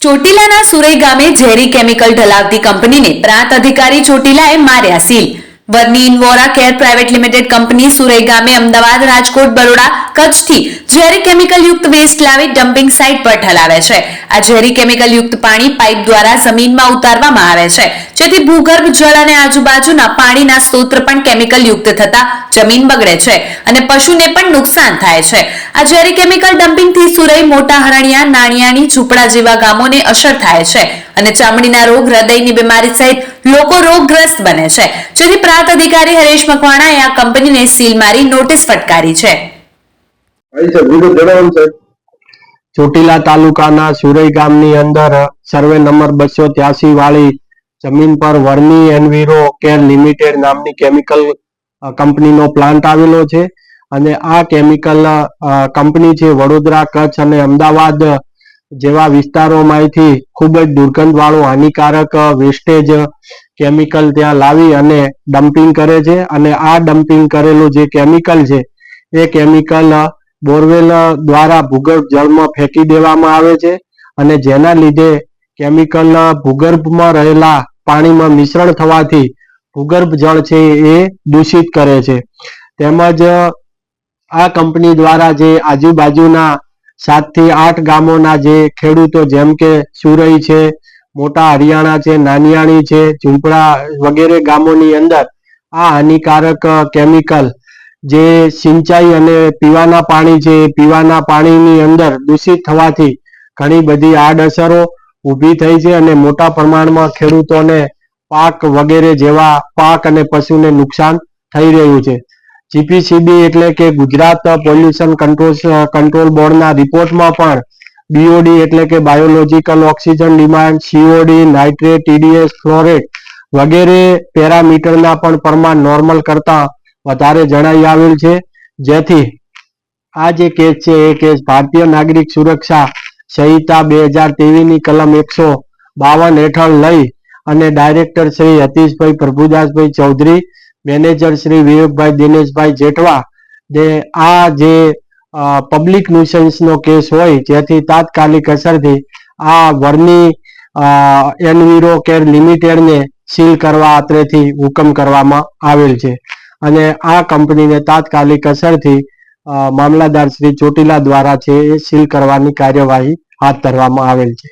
ચોટીલાના સુરઈ ગામે ઝેરી કેમિકલ ઠલાવતી કંપનીને પ્રાંત અધિકારી ચોટીલાએ માર્યા સીલ। વર્ની ઇન્વોરા કેર પ્રાઇવેટ લિમિટેડ કંપની સુરઈ ગામે અમદાવાદ, રાજકોટ, બરોડા, કચ્છથી ઝેરી કેમિકલ યુક્ત વેસ્ટ લાવી ડમ્પિંગ સાઇટ પર ઠલાવે છે। આ ઝેરી કેમિકલ યુક્ત પાણી પાઇપ દ્વારા જમીનમાં ઉતારવામાં આવે છે, જેથી ભૂગર્ભ જળ અને આજુબાજુના પાણીના સ્ત્રોત પણ કેમિકલ યુક્ત થતા જમીન બગડે છે અને પશુને પણ નુકસાન થાય છે। આ ઝેરી કેમિકલ ડમ્પિંગથી સુરઈ, મોટા હરણિયા, નાણિયાણી, ઝૂંપડા જેવા ગામોને અસર થાય છે અને ચામડીના રોગ, હૃદયની બીમારી સહિત લોકો રોગગ્રસ્ત બને છે, જેથી પ્રાંત અધિકારી હરેશ મકવાણાએ આ કંપનીને સીલ મારી નોટિસ ફટકારી છે। ચોટીલા તાલુકાના સુરઈ ગામની અંદર સર્વે નંબર 283 વાળી જમીન પર વર્ની એન્વિરો કેર લિમિટેડ નામની કેમિકલ કંપનીનો પ્લાન્ટ આવેલો છે અને આ કેમિકલ કંપની છે વડોદરા, કચ્છ અને અમદાવાદ જેવા વિસ્તારોમાંથી ખૂબ જ દુર્ગંધવાળું હાનિકારક વેસ્ટેજ કેમિકલ ત્યાં લાવી અને ડમ્પિંગ કરે છે અને આ ડમ્પિંગ કરેલું જે કેમિકલ છે એ કેમિકલ બોરવેલ દ્વારા ભૂગર્ભ જળમાં ફેંકી દેવામાં આવે છે અને જેના લીધે કેમિકલ ભૂગર્ભમાં રહેલા પાણીમાં મિશ્રણ થવાથી ભૂગર્ભ જળ છે એ દૂષિત કરે છે। તેમજ આ કંપની દ્વારા જે આજુબાજુના 7 થી 8 ગામોના જે ખેડૂતો જેમ કે સુરઈ છે, મોટા હરિયાણા છે, નાનિયાણી છે, ઝૂંપડા વગેરે ગામોની અંદર આ હાનિકારક કેમિકલ જે સિંચાઈ અને પીવાના પાણી છે, પીવાના પાણીની અંદર દૂષિત થવાથી ઘણી બધી આડઅસરો ઊભી થઈ છે અને મોટા પ્રમાણમાં ખેડૂતોને પાક વગેરે જેવા પાક અને પશુને નુકસાન થઈ રહ્યું છે। જીપીસીબી એટલે કે ગુજરાત પોલ્યુશન કંટ્રોલ બોર્ડના રિપોર્ટમાં પણ બીઓડી એટલે કે biological oxygen demand, COD, nitrate, TDS, flow rate વગેરે પેરામીટરના પણ પ્રમાણ નોર્મલ કરતા વધારે જણાઈ આવેલ છે, જેથી આ જે કેસ છે એ કેસ ભારતીય નાગરિક સુરક્ષા સંહિતા 2023ની કલમ 152 હેઠળ લઈ અને ડાયરેક્ટર શ્રી હતીશભાઈ પ્રભુદાસભાઈ ચૌધરી, મેનેજર શ્રી વિવેકભાઈ દિનેશભાઈ જેઠવા જે આ જે પબ્લિક ન્યુસન્સનો કેસ હોય જેથી તાત્કાલિક અસરથી આ વર્ની એન્વિરો કેર લિમિટેડને સીલ કરવા અત્રેથી હુકમ કરવામાં આવેલ છે અને આ કંપનીને તાત્કાલિક અસરથી મામલતદાર શ્રી ચોટીલા દ્વારા છે એ સીલ કરવાની કાર્યવાહી હાથ ધરવામાં આવેલ છે।